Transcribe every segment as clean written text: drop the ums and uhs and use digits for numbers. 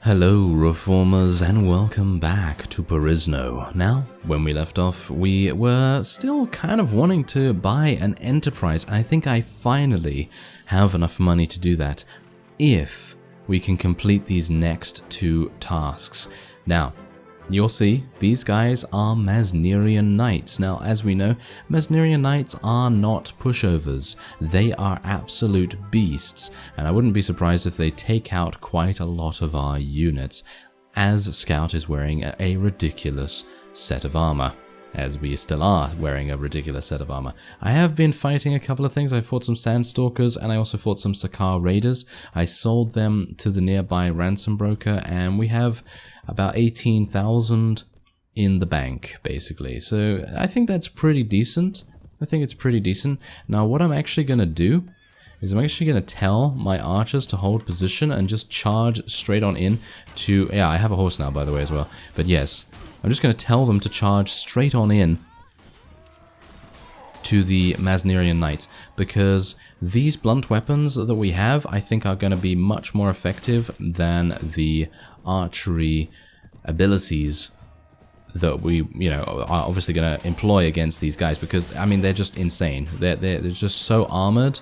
Hello Reformers and welcome back to Perisno. Now, when we left off, we were still kind of wanting to buy an enterprise, and I think I finally have enough money to do that if we can complete these next two tasks. Now, you'll see, these guys are Masnerian Knights. Now, as we know, Masnerian Knights are not pushovers. They are absolute beasts, and I wouldn't be surprised if they take out quite a lot of our units, as Scout is wearing a ridiculous set of armor. As we still are wearing a ridiculous set of armor. I have been fighting a couple of things. I fought some Sandstalkers and I also fought some Sakar Raiders. I sold them to the nearby ransom broker and we have about 18,000 in the bank, basically. So I think that's pretty decent. I think it's pretty decent. Now what I'm actually going to do is I'm actually going to tell my archers to hold position and just charge straight on in to... Yeah, I have a horse now, by the way, as well. But yes, I'm just going to tell them to charge straight on in to the Masnerian Knights, because these blunt weapons that we have, I think, are going to be much more effective than the archery abilities that we, you know, are obviously going to employ against these guys, because, I mean, they're just insane. They're just so armored.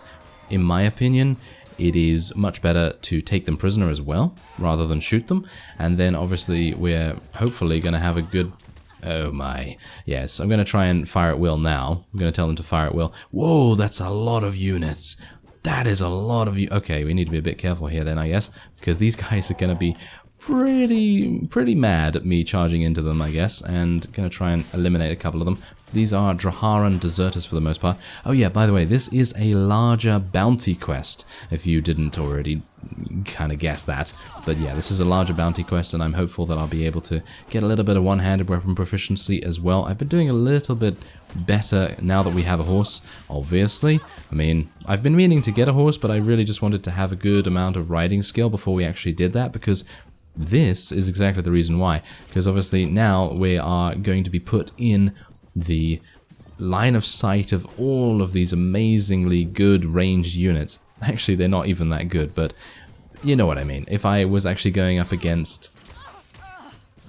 In my opinion, it is much better to take them prisoner as well, rather than shoot them. And then, obviously, we're hopefully going to have a good... Oh my. Yes, I'm going to try and fire at will now. I'm going to tell them to fire at will. Whoa, that's a lot of units. That is a lot of... Okay, we need to be a bit careful here then, I guess, because these guys are going to be pretty mad at me charging into them, I guess, and going to try and eliminate a couple of them. These are Draharan deserters for the most part. Oh yeah, by the way, this is a larger bounty quest, if you didn't already kind of guess that. But yeah, this is a larger bounty quest, and I'm hopeful that I'll be able to get a little bit of one-handed weapon proficiency as well. I've been doing a little bit better now that we have a horse, obviously. I mean, I've been meaning to get a horse, but I really just wanted to have a good amount of riding skill before we actually did that, because this is exactly the reason why. Because obviously now we are going to be put in the line of sight of all of these amazingly good ranged units. Actually, they're not even that good, but you know what I mean. If I was actually going up against,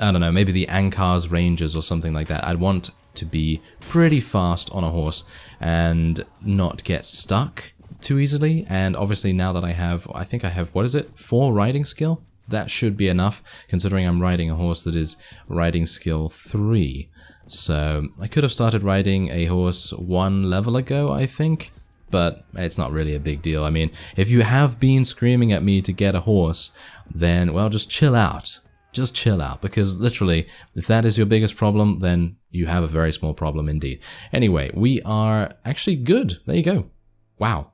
I don't know, maybe the Ankar's Rangers or something like that, I'd want to be pretty fast on a horse and not get stuck too easily. And obviously now that I think I have, what is it, 4 riding skill? That should be enough, considering I'm riding a horse that is riding skill 3. So I could have started riding a horse 1 level ago, I think, but it's not really a big deal. I mean, if you have been screaming at me to get a horse, then, well, just chill out. Just chill out, because literally, if that is your biggest problem, then you have a very small problem indeed. Anyway, we are actually good. There you go. Wow.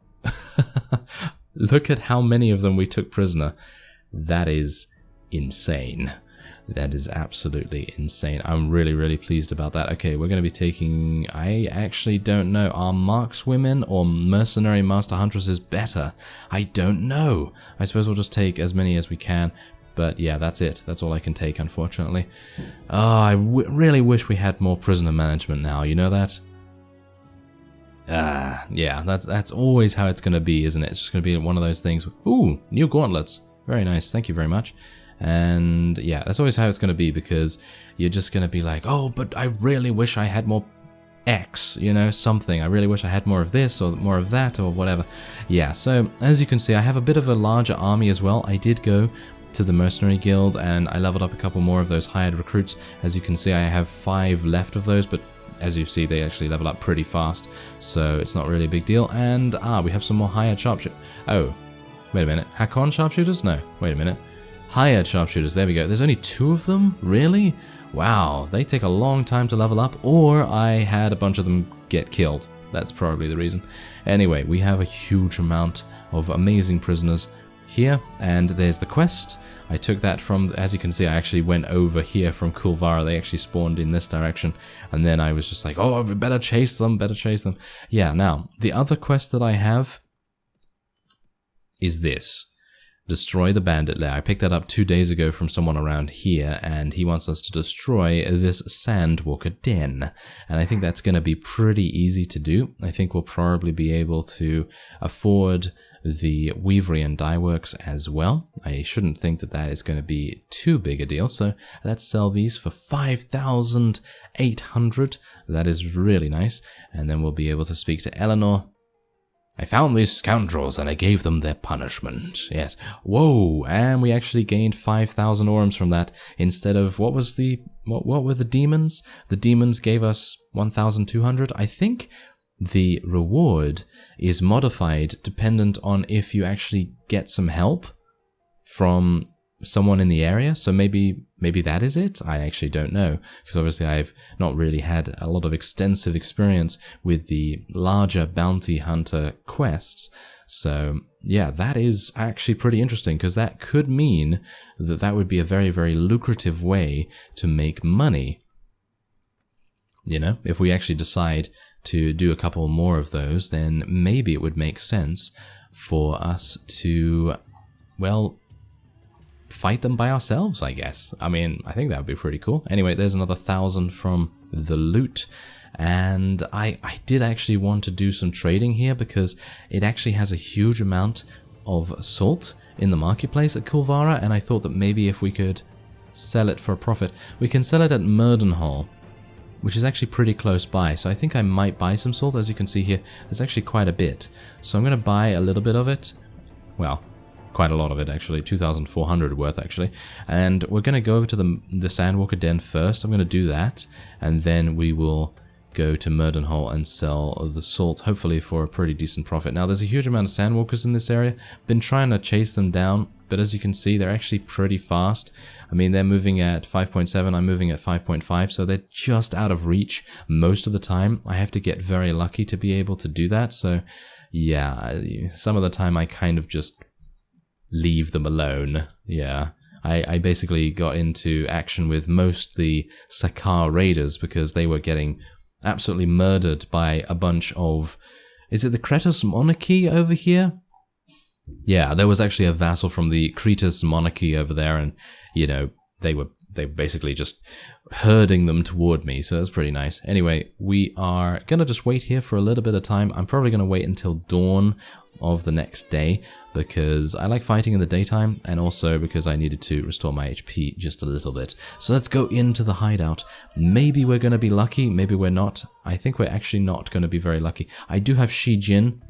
Look at how many of them we took prisoner. That is insane. That is absolutely insane. I'm really pleased about that. Okay, we're going to be taking... I actually don't know. Are markswomen or mercenary master huntresses better? I don't know. I suppose we'll just take as many as we can. But yeah, that's it. That's all I can take, unfortunately. Oh, I really wish we had more prisoner management now. You know that? Yeah, that's always how it's going to be, isn't it? It's just going to be one of those things. Ooh, new gauntlets. Very nice, thank you very much. And yeah, that's always how it's going to be, because you're just going to be like, oh, but I really wish I had more X, you know, something. I really wish I had more of this or more of that or whatever. Yeah, so as you can see, I have a bit of a larger army as well. I did go to the Mercenary Guild and I leveled up a couple more of those hired recruits. As you can see, I have 5 left of those, but as you see, they actually level up pretty fast, so it's not really a big deal. And we have some more hired sharpshooters. Oh. Wait a minute. Hakon sharpshooters? No. Wait a minute. Hired sharpshooters. There we go. There's only 2 of them? Really? Wow. They take a long time to level up, or I had a bunch of them get killed. That's probably the reason. Anyway, we have a huge amount of amazing prisoners here, and there's the quest. I took that from, as you can see, I actually went over here from Kulvara. They actually spawned in this direction, and then I was just like, oh, better chase them, better chase them. Yeah, now, the other quest that I have is this. destroy the bandit lair. I picked that up 2 days ago from someone around here, and he wants us to destroy this sandwalker den. And I think that's going to be pretty easy to do. I think we'll probably be able to afford the weavery and dye works as well. I shouldn't think that that is going to be too big a deal. So let's sell these for 5,800. That is really nice. And then we'll be able to speak to Eleanor. I found these scoundrels and I gave them their punishment. Yes. Whoa! And we actually gained 5,000 orms from that instead of what were the demons? The demons gave us 1,200. I think the reward is modified dependent on if you actually get some help from someone in the area. So maybe that is it? I actually don't know, because obviously I've not really had a lot of extensive experience with the larger bounty hunter quests. So yeah, that is actually pretty interesting, because that could mean that that would be a very, very lucrative way to make money. You know, if we actually decide to do a couple more of those, then maybe it would make sense for us to, well, fight them by ourselves, I guess. I mean, I think that would be pretty cool. Anyway, there's another 1,000 from the loot. And I did actually want to do some trading here because it actually has a huge amount of salt in the marketplace at Kulvara. And I thought that maybe if we could sell it for a profit, we can sell it at Merdenhall, which is actually pretty close by. So I think I might buy some salt. As you can see here, there's actually quite a bit. So I'm going to buy a little bit of it. Well, quite a lot of it actually, 2,400 worth actually. And we're going to go over to the Sandwalker Den first. I'm going to do that, and then we will go to Merdenhall and sell the salt, hopefully for a pretty decent profit. Now there's a huge amount of Sandwalkers in this area. Been trying to chase them down, but as you can see, they're actually pretty fast. I mean, they're moving at 5.7, I'm moving at 5.5, so they're just out of reach most of the time. I have to get very lucky to be able to do that. So yeah, some of the time I kind of just leave them alone. Yeah, I basically got into action with most the Sakar raiders because they were getting absolutely murdered by a bunch of... Is it the Kretos monarchy over here? Yeah, there was actually a vassal from the Kretos monarchy over there, and, you know, they were basically just herding them toward me, so that's pretty nice. Anyway, we are going to just wait here for a little bit of time. I'm probably going to wait until dawn of the next day because I like fighting in the daytime, and also because I needed to restore my HP just a little bit. So let's go into the hideout. Maybe we're going to be lucky, maybe we're not. I think we're actually not going to be very lucky. I do have Shi Jin,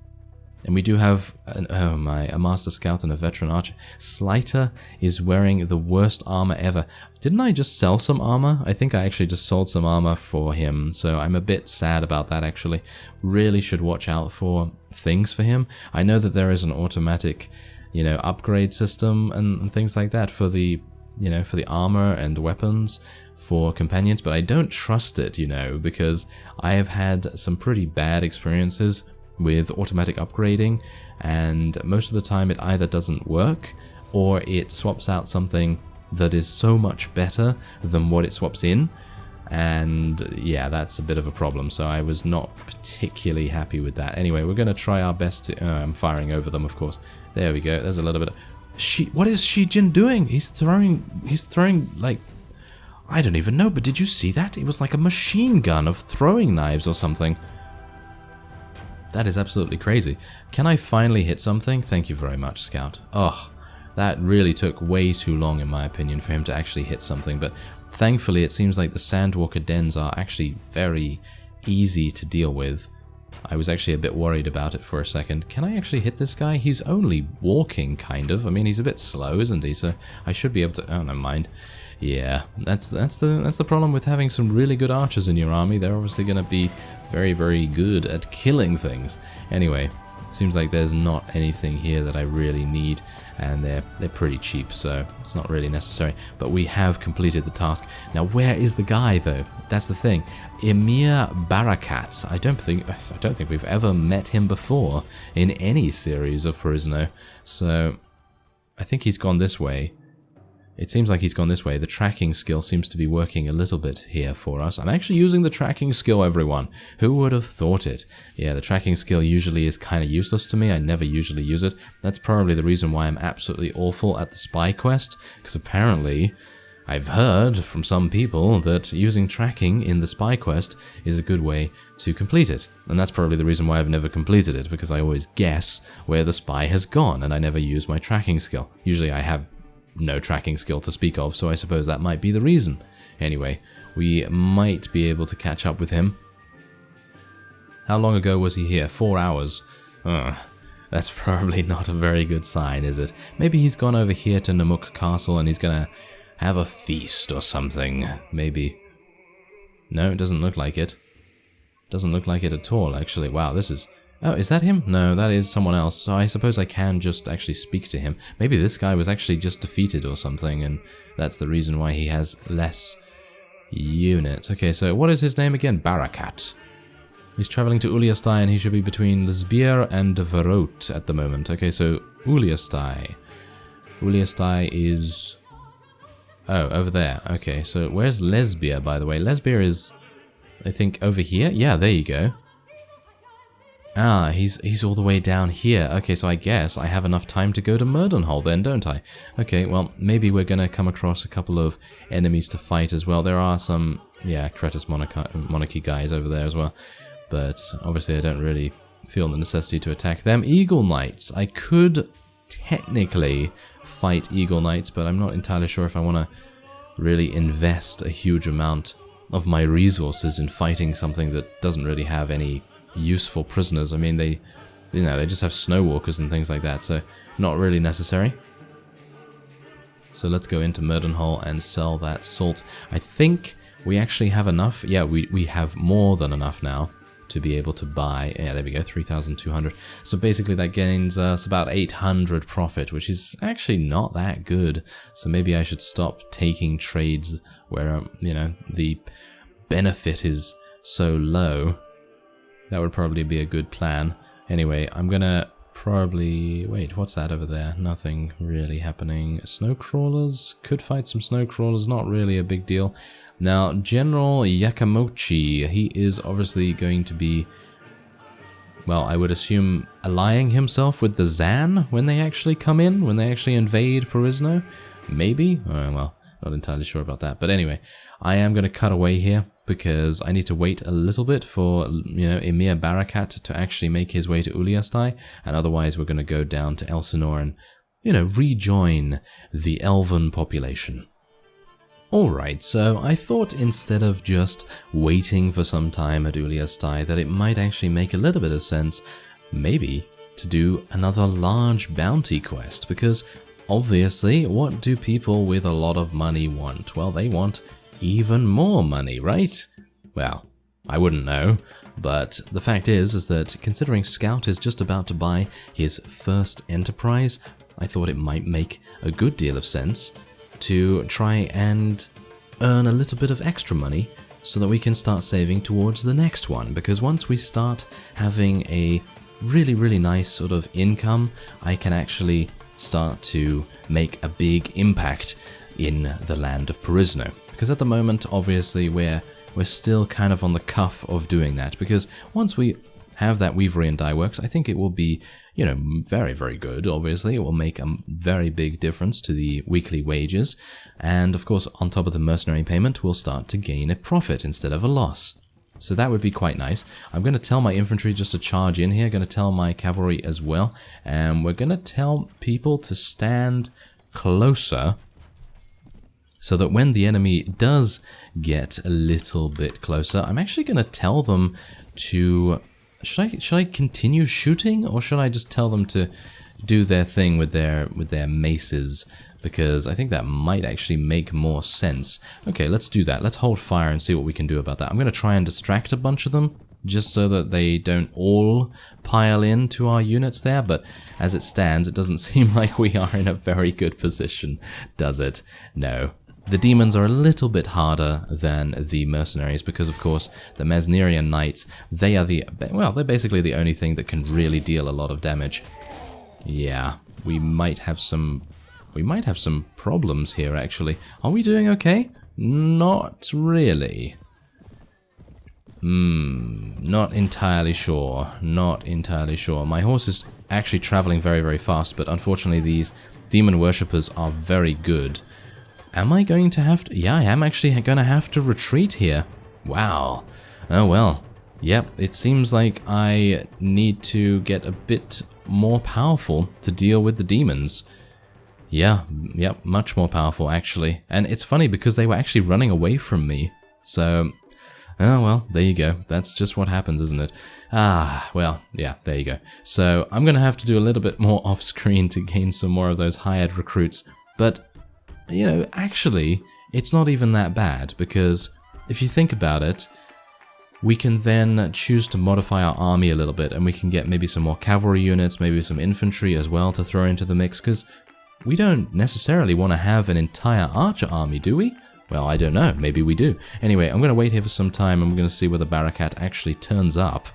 and we do have a master scout and a veteran archer. Slighter is wearing the worst armor ever. Didn't I just sell some armor? I think I actually just sold some armor for him, so I'm a bit sad about that actually. Really should watch out for things for him. I know that there is an automatic, you know, upgrade system and things like that for the, you know, for the armor and weapons for companions, but I don't trust it, you know, because I have had some pretty bad experiences with automatic upgrading, and most of the time it either doesn't work or it swaps out something that is so much better than what it swaps in, and yeah, that's a bit of a problem. So I was not particularly happy with that. Anyway, we're going to try our best to... I'm firing over them, of course. There we go. There's a little bit of... What is Shi Jin doing? He's throwing like... I don't even know, but did you see that? It was like a machine gun of throwing knives or something. That is absolutely crazy. Can I finally hit something? Thank you very much, Scout. Oh, that really took way too long, in my opinion, for him to actually hit something. But thankfully, it seems like the Sandwalker dens are actually very easy to deal with. I was actually a bit worried about it for a second. Can I actually hit this guy? He's only walking, kind of. I mean, he's a bit slow, isn't he? So I should be able to... Oh, never mind. Yeah, that's the problem with having some really good archers in your army. They're obviously going to be very, very good at killing things. Anyway, seems like there's not anything here that I really need, and they're pretty cheap, so it's not really necessary. But we have completed the task. Now, where is the guy, though? That's the thing. Emir Barakat. I don't think we've ever met him before in any series of Perisno. So I think he's gone this way. It seems like he's gone this way. The tracking skill seems to be working a little bit here for us. I'm actually using the tracking skill, everyone. Who would have thought it? Yeah, the tracking skill usually is kind of useless to me. I never usually use it. That's probably the reason why I'm absolutely awful at the spy quest, because apparently I've heard from some people that using tracking in the spy quest is a good way to complete it. And that's probably the reason why I've never completed it, because I always guess where the spy has gone, and I never use my tracking skill. Usually I have no tracking skill to speak of, so I suppose that might be the reason. Anyway, we might be able to catch up with him. How long ago was he here? 4 hours. That's probably not a very good sign, is it? Maybe he's gone over here to Namuk Castle and he's gonna have a feast or something. Maybe. No, it doesn't look like it. Doesn't look like it at all, actually. Wow, this is... Oh, is that him? No, that is someone else. So I suppose I can just actually speak to him. Maybe this guy was actually just defeated or something, and that's the reason why he has less units. Okay, so what is his name again? Barakat. He's traveling to Uliastai, and he should be between Lesbir and Verot at the moment. Okay, so Uliastai. Uliastai is... Oh, over there. Okay, so where's Lesbir, by the way? Lesbir is, I think, over here? Yeah, there you go. Ah, he's all the way down here. Okay, so I guess I have enough time to go to Murdenhall then, don't I? Okay, well, maybe we're going to come across a couple of enemies to fight as well. There are some, yeah, Kretus Monarchy guys over there as well. But obviously I don't really feel the necessity to attack them. Eagle Knights. I could technically fight Eagle Knights, but I'm not entirely sure if I want to really invest a huge amount of my resources in fighting something that doesn't really have any useful prisoners. I mean, they just have snowwalkers and things like that, so not really necessary. So let's go into Murdenhall and sell that salt. I think we actually have enough. Yeah, we have more than enough now to be able to buy. Yeah, there we go, 3,200. So basically that gains us about 800 profit, which is actually not that good. So maybe I should stop taking trades where, you know, the benefit is so low. That would probably be a good plan. Anyway, I'm gonna probably... Wait, what's that over there? Nothing really happening. Snow crawlers? Could fight some snow crawlers, not really a big deal. Now, General Yakamochi, he is obviously going to be... Well, I would assume allying himself with the Zan when they actually come in, when they actually invade Perisno? Maybe? Oh, well, not entirely sure about that. But anyway, I am going to cut away here, because I need to wait a little bit for, you know, Emir Barakat to actually make his way to Uliastai, and otherwise we're going to go down to Elsinore and, you know, rejoin the elven population. Alright, so I thought instead of just waiting for some time at Uliastai that it might actually make a little bit of sense, maybe, to do another large bounty quest, because obviously, what do people with a lot of money want? Well, they want even more money, right? Well, I wouldn't know, but the fact is that considering Scout is just about to buy his first enterprise, I thought it might make a good deal of sense to try and earn a little bit of extra money so that we can start saving towards the next one, because once we start having a really, really nice sort of income, I can actually start to make a big impact in the land of Perisno. Because at the moment, obviously, we're still kind of on the cuff of doing that. Because once we have that Weavery and Dye Works, I think it will be, you know, very, very good, obviously. It will make a very big difference to the weekly wages. And, of course, on top of the mercenary payment, we'll start to gain a profit instead of a loss. So that would be quite nice. I'm going to tell my infantry just to charge in here. I'm going to tell my cavalry as well. And we're going to tell people to stand closer, so that when the enemy does get a little bit closer, I'm actually going to tell them to... Should I continue shooting, or should I just tell them to do their thing with their maces? Because I think that might actually make more sense. Okay, let's do that. Let's hold fire and see what we can do about that. I'm going to try and distract a bunch of them, just so that they don't all pile into our units there, but as it stands, it doesn't seem like we are in a very good position, does it? No. The demons are a little bit harder than the mercenaries because, of course, the Mesnerian knights, they are they're basically the only thing that can really deal a lot of damage. Yeah, we might have some we might have some problems here, actually. Are we doing okay? Not really. Not entirely sure. Not entirely sure. My horse is actually traveling very, very fast, but unfortunately these demon worshippers are very good. Am I going to have to... Yeah, I am actually going to have to retreat here. Wow. Oh, well. Yep, it seems like I need to get a bit more powerful to deal with the demons. Yeah, yep, much more powerful, actually. And it's funny because they were actually running away from me. So... oh, well, there you go. That's just what happens, isn't it? Ah, well, yeah, there you go. So I'm going to have to do a little bit more off-screen to gain some more of those hired recruits. But, you know, actually, it's not even that bad, because if you think about it, we can then choose to modify our army a little bit, and we can get maybe some more cavalry units, maybe some infantry as well to throw into the mix, because we don't necessarily want to have an entire archer army, do we? Well, I don't know. Maybe we do. Anyway, I'm going to wait here for some time and we're going to see whether Barakat actually turns up.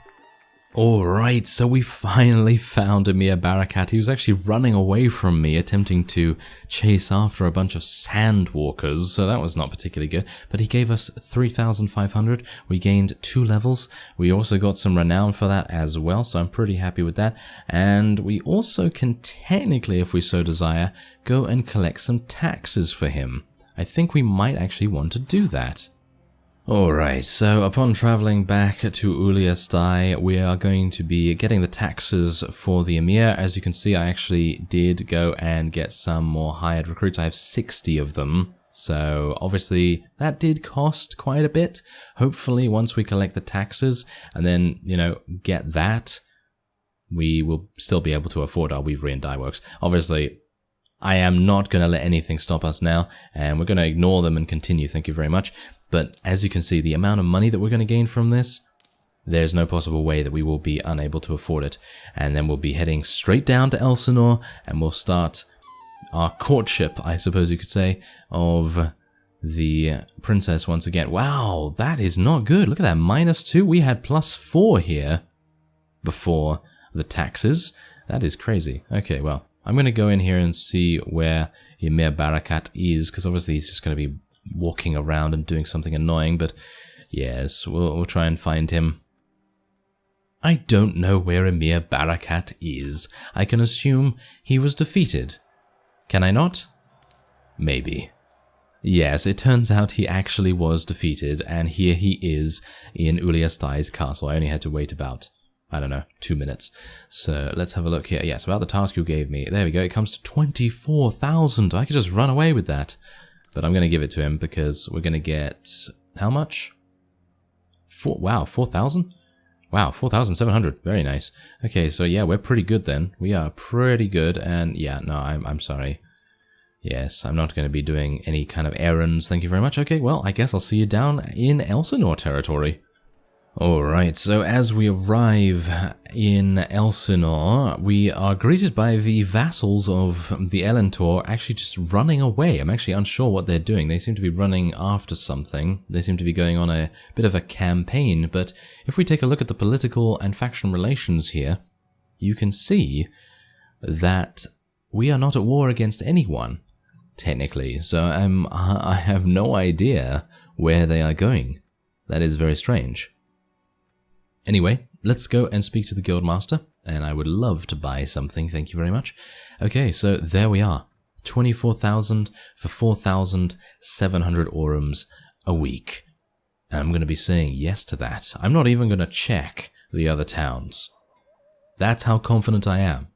Alright, so we finally found Emir Barakat. He was actually running away from me, attempting to chase after a bunch of sandwalkers, so that was not particularly good. But he gave us 3,500. We gained 2 levels. We also got some renown for that as well, so I'm pretty happy with that. And we also can technically, if we so desire, go and collect some taxes for him. I think we might actually want to do that. Alright, so upon traveling back to Uliastai, we are going to be getting the taxes for the Emir. As you can see, I actually did go and get some more hired recruits. I have 60 of them. So obviously that did cost quite a bit. Hopefully once we collect the taxes and then, you know, get that, we will still be able to afford our weavery and dye works. Obviously, I am not going to let anything stop us now, and we're going to ignore them and continue, thank you very much. But as you can see, the amount of money that we're going to gain from this, there's no possible way that we will be unable to afford it. And then we'll be heading straight down to Elsinore, and we'll start our courtship, I suppose you could say, of the princess once again. Wow, that is not good. Look at that, -2. We had +4 here before the taxes. That is crazy. Okay, well. I'm going to go in here and see where Emir Barakat is, because obviously he's just going to be walking around and doing something annoying, but yes, we'll try and find him. I don't know where Emir Barakat is. I can assume he was defeated. Can I not? Maybe. Yes, it turns out he actually was defeated, and here he is in Uliastai's castle. I only had to wait about, I don't know, 2 minutes. So let's have a look here. Yes, about the task you gave me. There we go. It comes to 24,000. I could just run away with that. But I'm going to give it to him because we're going to get... how much? Wow, 4,000? Wow, 4,700. Very nice. Okay, so yeah, we're pretty good then. We are pretty good. And yeah, no, I'm sorry. Yes, I'm not going to be doing any kind of errands. Thank you very much. Okay, well, I guess I'll see you down in Elsinore territory. Alright, so as we arrive in Elsinore, we are greeted by the vassals of the Elentor actually just running away. I'm actually unsure what they're doing. They seem to be running after something. They seem to be going on a bit of a campaign, but if we take a look at the political and faction relations here, you can see that we are not at war against anyone, technically. So I have no idea where they are going. That is very strange. Anyway, let's go and speak to the Guildmaster, and I would love to buy something, thank you very much. Okay, so there we are. 24,000 for 4,700 orums a week. And I'm going to be saying yes to that. I'm not even going to check the other towns. That's how confident I am.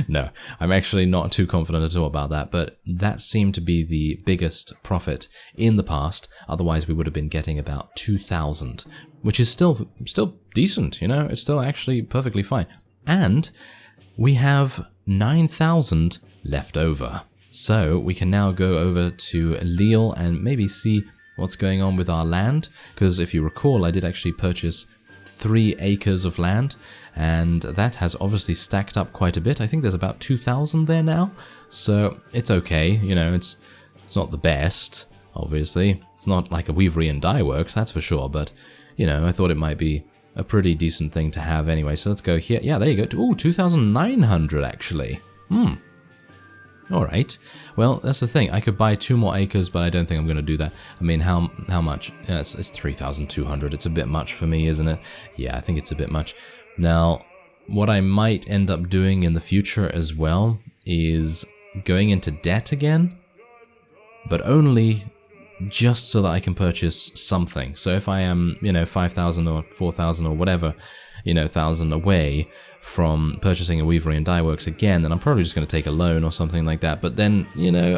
No, I'm actually not too confident at all about that, but that seemed to be the biggest profit in the past. Otherwise, we would have been getting about 2,000, which is still decent, you know? It's still actually perfectly fine. And we have 9,000 left over. So we can now go over to Lille and maybe see what's going on with our land, because if you recall, I did actually purchase 3 acres of land, and that has obviously stacked up quite a bit. I think there's about 2,000 there now, so it's okay. You know, it's not the best, obviously. It's not like a weavery and dye works, that's for sure, but, you know, I thought it might be a pretty decent thing to have anyway. So let's go here. Yeah, there you go. Ooh, 2,900 actually. Alright, well, that's the thing. I could buy 2 more acres, but I don't think I'm going to do that. I mean, how much? Yeah, it's 3,200. It's a bit much for me, isn't it? Yeah, I think it's a bit much. Now, what I might end up doing in the future as well is going into debt again, but only just so that I can purchase something. So if I am, 5,000 or 4,000 or whatever, 1,000 away from purchasing a Weavery and Dye Works again, then I'm probably just going to take a loan or something like that. But then,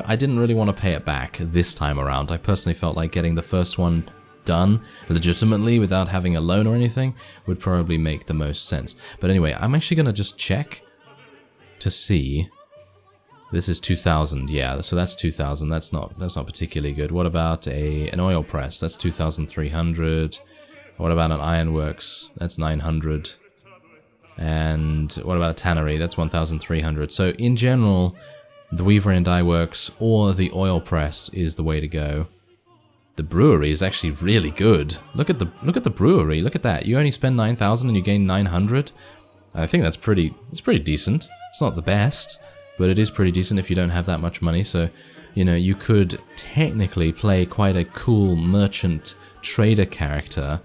I didn't really want to pay it back this time around. I personally felt like getting the first one done legitimately without having a loan or anything would probably make the most sense. But anyway, I'm actually going to just check to see. This is 2,000, yeah, so that's 2,000. That's not particularly good. What about an oil press? That's 2,300. What about an ironworks? That's 900. And what about a tannery? That's 1,300. So in general, the Weavery and Dye Works or the oil press is the way to go. The brewery is actually really good. Look at the brewery. Look at that. You only spend 9,000 and you gain 900. I think that's pretty decent. It's not the best, but it is pretty decent if you don't have that much money. So, you could technically play quite a cool merchant trader character,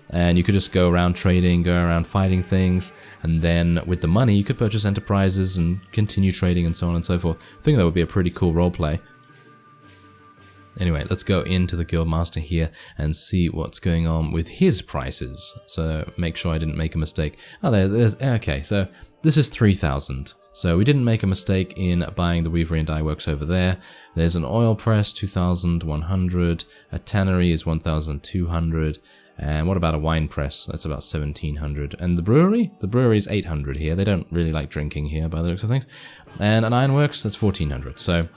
and you could just go around trading, go around fighting things, and then with the money you could purchase enterprises and continue trading and so on and so forth. I think that would be a pretty cool roleplay. Anyway, let's go into the Guildmaster here and see what's going on with his prices. So make sure I didn't make a mistake. Oh, there's okay, so this is 3,000. So we didn't make a mistake in buying the Weavery and Dye Works over there. There's an oil press, 2,100. A tannery is 1,200. And what about a wine press? That's about 1,700. And the brewery? The brewery is 800 here. They don't really like drinking here by the looks of things. And an ironworks, that's 1,400. So,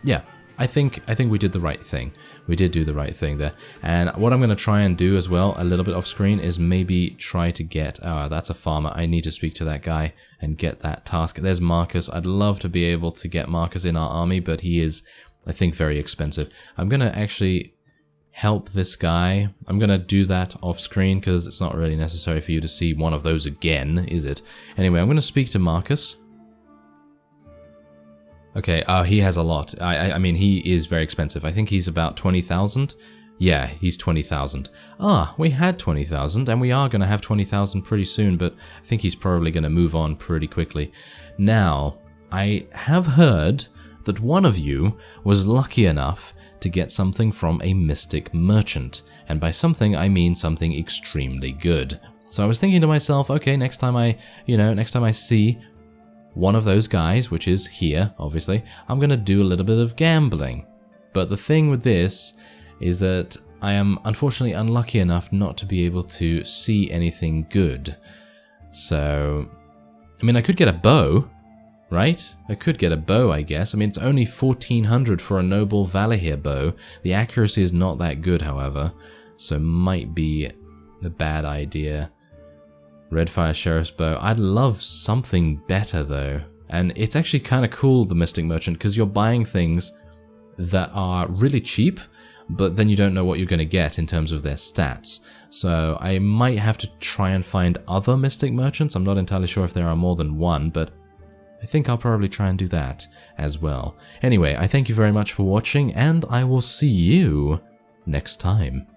yeah. I think we did the right thing. We did do the right thing there. And what I'm going to try and do as well, a little bit off screen, is maybe try to get... that's a farmer. I need to speak to that guy and get that task. There's Marcus. I'd love to be able to get Marcus in our army, but he is, I think, very expensive. I'm going to actually help this guy. I'm going to do that off screen because it's not really necessary for you to see one of those again, is it? Anyway, I'm going to speak to Marcus. Okay, he has a lot. I mean, he is very expensive. I think he's about 20,000. Yeah, he's 20,000. We had 20,000, and we are going to have 20,000 pretty soon, but I think he's probably going to move on pretty quickly. Now, I have heard that one of you was lucky enough to get something from a mystic merchant, and by something I mean something extremely good. So I was thinking to myself, okay, next time I see one of those guys, which is here, obviously, I'm going to do a little bit of gambling. But the thing with this is that I am unfortunately unlucky enough not to be able to see anything good. So, I mean, I could get a bow, right? I could get a bow, I guess. I mean, it's only 1,400 for a Noble Valahir bow. The accuracy is not that good, however, so might be a bad idea. Redfire Sheriff's Bow. I'd love something better though. And it's actually kind of cool, the Mystic Merchant, because you're buying things that are really cheap, but then you don't know what you're going to get in terms of their stats. So I might have to try and find other Mystic Merchants. I'm not entirely sure if there are more than one, but I think I'll probably try and do that as well. Anyway, I thank you very much for watching, and I will see you next time.